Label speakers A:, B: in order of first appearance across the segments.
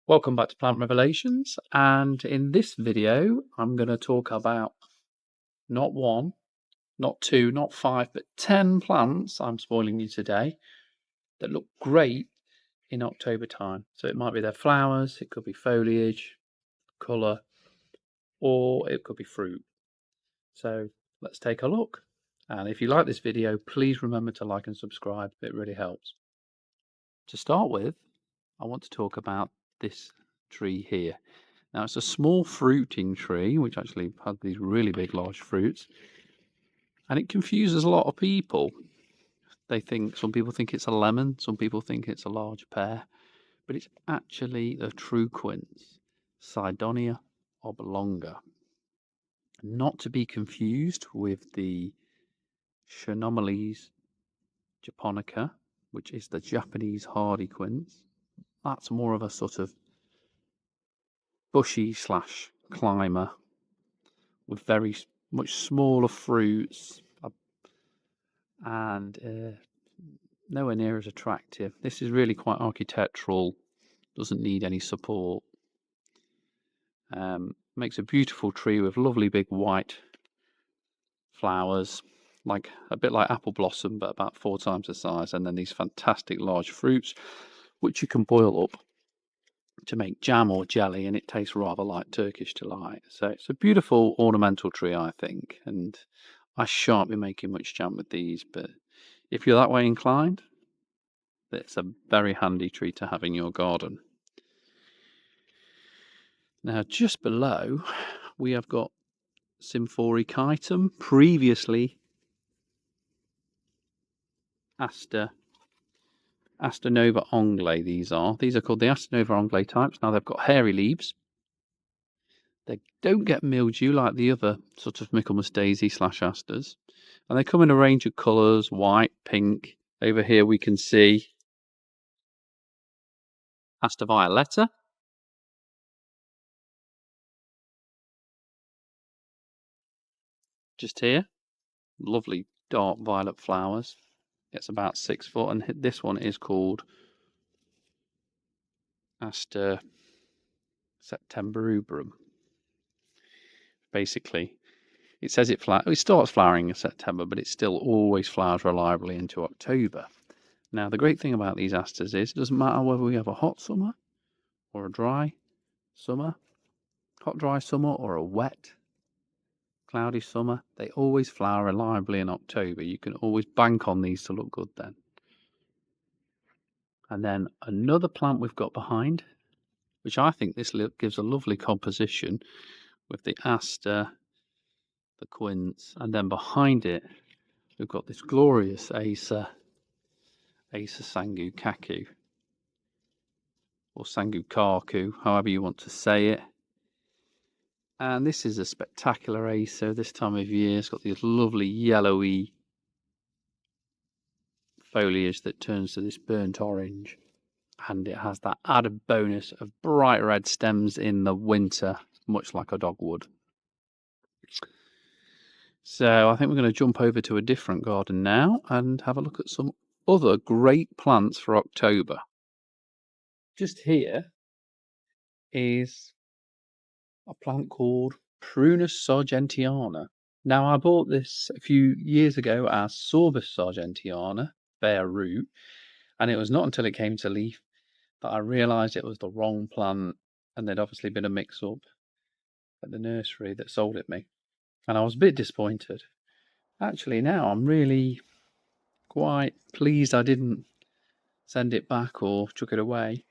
A: Welcome back to Plant Revelations, and in this video I'm going to talk about not one, not two, not five, but 10 plants I'm spoiling you today that look great in October time. So it might be their flowers, it could be foliage, colour, or it could be fruit. So let's take a look. And if you like this video, please remember to like and subscribe. It really helps. To start with, I want to talk about this tree here. Now it's a small fruiting tree, which actually had these really big, large fruits, and it confuses a lot of people. Some people think it's a lemon, some people think it's a large pear, but it's actually a true quince, Cydonia oblonga. Not to be confused with the Synonymous japonica, which is the Japanese hardy quince. That's more of a sort of bushy / climber with very much smaller fruits and nowhere near as attractive. This is really quite architectural, doesn't need any support. Makes a beautiful tree with lovely big white flowers, like a bit like apple blossom, but about 4 times the size, and then these fantastic large fruits, which you can boil up to make jam or jelly, and it tastes rather like Turkish delight. So it's a beautiful ornamental tree, I think, and I shan't be making much jam with these, but if you're that way inclined, it's a very handy tree to have in your garden. Now, just below, we have got Symphyotrichum, previously Aster novae-angliae. These are called the Aster novae-angliae types. Now they've got hairy leaves. They don't get mildew like the other sort of Michaelmas daisy / asters, and they come in a range of colours: white, pink. Over here we can see Aster Violetta. Just here, lovely dark violet flowers. It's about 6 foot, and this one is called Aster Septemberrubin. Basically, it says it starts flowering in September, but it still always flowers reliably into October. Now, the great thing about these asters is it doesn't matter whether we have a hot summer or a dry summer, hot dry summer or a wet cloudy summer, they always flower reliably in October. You can always bank on these to look good then. And then another plant we've got behind, which I think this gives a lovely composition with the aster, the quince, and then behind it we've got this glorious Acer Sango Kaku, or Sango Kaku, however you want to say it. And this is a spectacular Acer this time of year. It's got this lovely yellowy foliage that turns to this burnt orange, and it has that added bonus of bright red stems in the winter, much like a dogwood. So I think we're going to jump over to a different garden now and have a look at some other great plants for October. Just here is a plant called Prunus sargentiana. Now, I bought this a few years ago as Sorbus sargentiana, bare root, and it was not until it came to leaf that I realised it was the wrong plant, and there'd obviously been a mix-up at the nursery that sold it me, and I was a bit disappointed. Actually, now I'm really quite pleased I didn't send it back or chuck it away.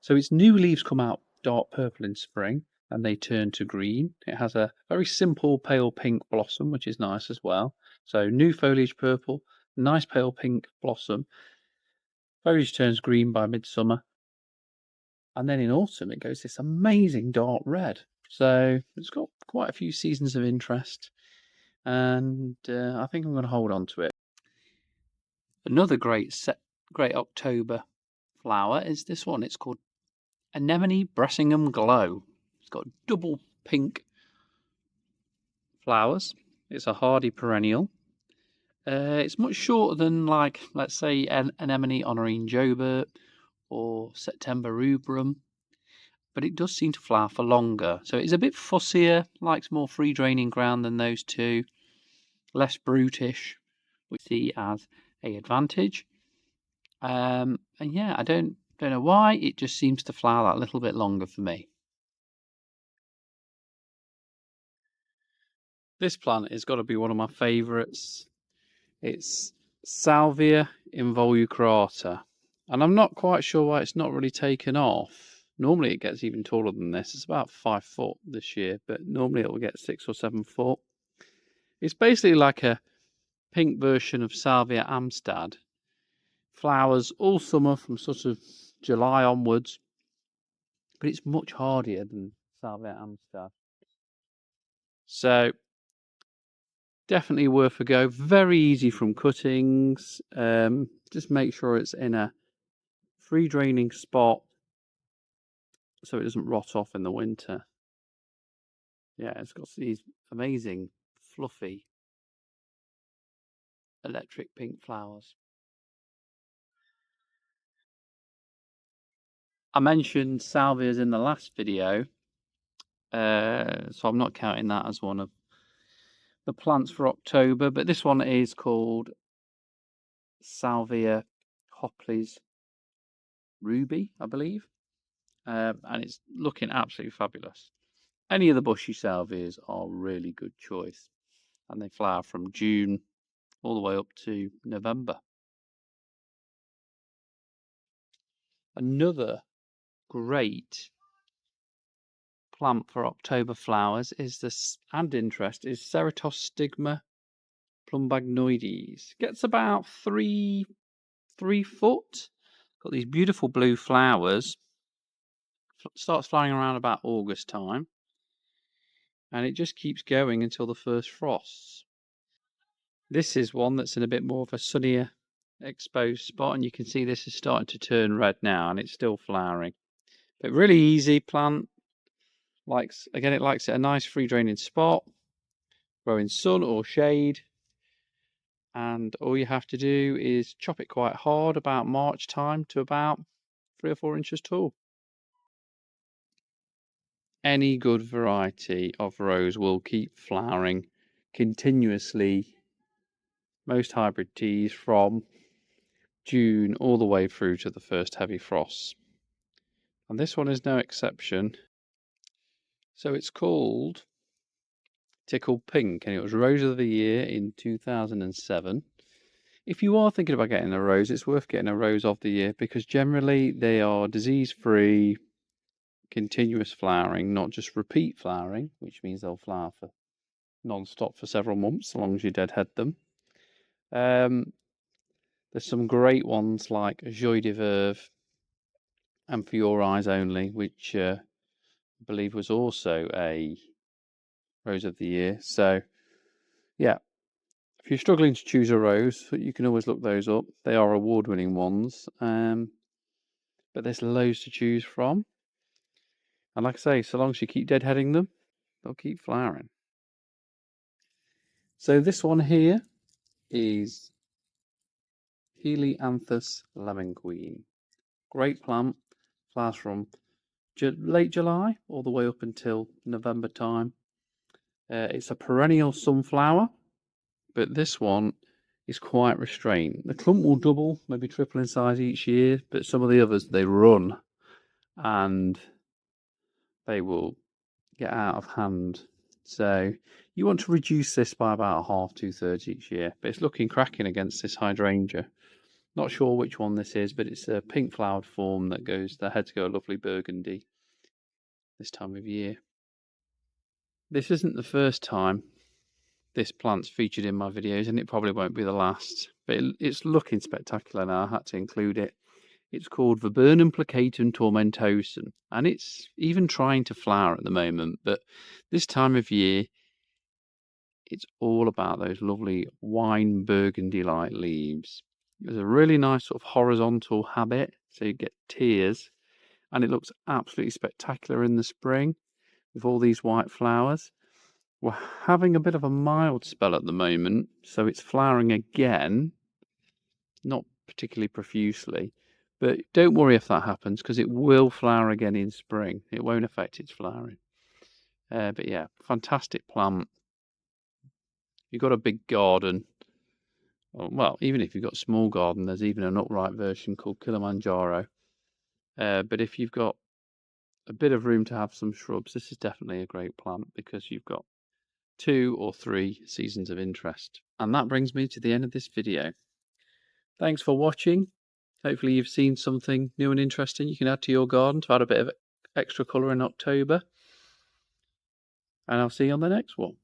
A: So its new leaves come out dark purple in spring, and they turn to green. It has a very simple pale pink blossom, which is nice as well. So new foliage purple, nice pale pink blossom. Foliage turns green by midsummer, and then in autumn it goes this amazing dark red. So it's got quite a few seasons of interest, and I think I'm going to hold on to it. Another great October flower is this one. It's called Anemone Bressingham Glow. It's got double pink flowers. It's a hardy perennial. It's much shorter than, like, let's say, Anemone honorine Jobert or Septemberrubin, but it does seem to flower for longer. So it's a bit fussier, likes more free draining ground than those two, less brutish, which we see as an advantage. And yeah, I don't know why, it just seems to flower that little bit longer for me. This plant has got to be one of my favourites. It's Salvia involucrata, and I'm not quite sure why it's not really taken off. Normally it gets even taller than this. It's about 5 foot this year, but normally it will get 6 or 7 foot. It's basically like a pink version of Salvia amstad. Flowers all summer from sort of July onwards, but it's much hardier than Salvia amstad. So definitely worth a go. Very easy from cuttings. Just make sure it's in a free draining spot so it doesn't rot off in the winter. Yeah, it's got these amazing fluffy electric pink flowers. I mentioned salvias in the last video, so I'm not counting that as one of the plants for October, but this one is called Salvia Hopley's Ruby, I believe, and it's looking absolutely fabulous. Any of the bushy salvias are a really good choice, and they flower from June all the way up to November. Another great plant for October flowers is this, and interest, is Ceratostigma plumbaginoides. Gets about 3 foot. Got these beautiful blue flowers. Starts flowering around about August time, and it just keeps going until the first frosts. This is one that's in a bit more of a sunnier exposed spot, and you can see this is starting to turn red now, and it's still flowering. But really easy plant. It likes a nice free draining spot, grow in sun or shade, and all you have to do is chop it quite hard about March time to about 3 or 4 inches tall. Any good variety of rose will keep flowering continuously. Most hybrid teas from June all the way through to the first heavy frosts. And this one is no exception. So it's called Tickled Pink, and it was Rose of the Year in 2007. If you are thinking about getting a rose, it's worth getting a Rose of the Year because generally they are disease-free, continuous flowering, not just repeat flowering, which means they'll flower for non-stop for several months, as long as you deadhead them. There's some great ones like Joie de Verve and For Your Eyes Only, which I believe was also a Rose of the Year. So, yeah, if you're struggling to choose a rose, you can always look those up. They are award-winning ones, but there's loads to choose from. And like I say, so long as you keep deadheading them, they'll keep flowering. So this one here is Helianthus lemon queen. Great plant, flowers from late July all the way up until November time. It's a perennial sunflower, but this one is quite restrained. The clump will double, maybe triple in size each year, but some of the others, they run and they will get out of hand. So you want to reduce this by about 1/2, 2/3 each year, but it's looking cracking against this hydrangea. Not sure which one this is, but it's a pink flowered form that heads go a lovely burgundy this time of year. This isn't the first time this plant's featured in my videos, and it probably won't be the last, but it's looking spectacular now. I had to include it. It's called Viburnum plicatum tomentosum, and it's even trying to flower at the moment, but this time of year it's all about those lovely wine burgundy-like leaves. There's a really nice sort of horizontal habit, so you get tiers, and it looks absolutely spectacular in the spring with all these white flowers. We're having a bit of a mild spell at the moment, so it's flowering again, not particularly profusely, But don't worry if that happens, because it will flower again in spring. It won't affect its flowering. But yeah, fantastic plant. You've got a big garden. Well, even if you've got a small garden, there's even an upright version called Kilimanjaro. But if you've got a bit of room to have some shrubs, this is definitely a great plant, because you've got 2 or 3 seasons of interest. And that brings me to the end of this video. Thanks for watching. Hopefully you've seen something new and interesting you can add to your garden to add a bit of extra colour in October. And I'll see you on the next one.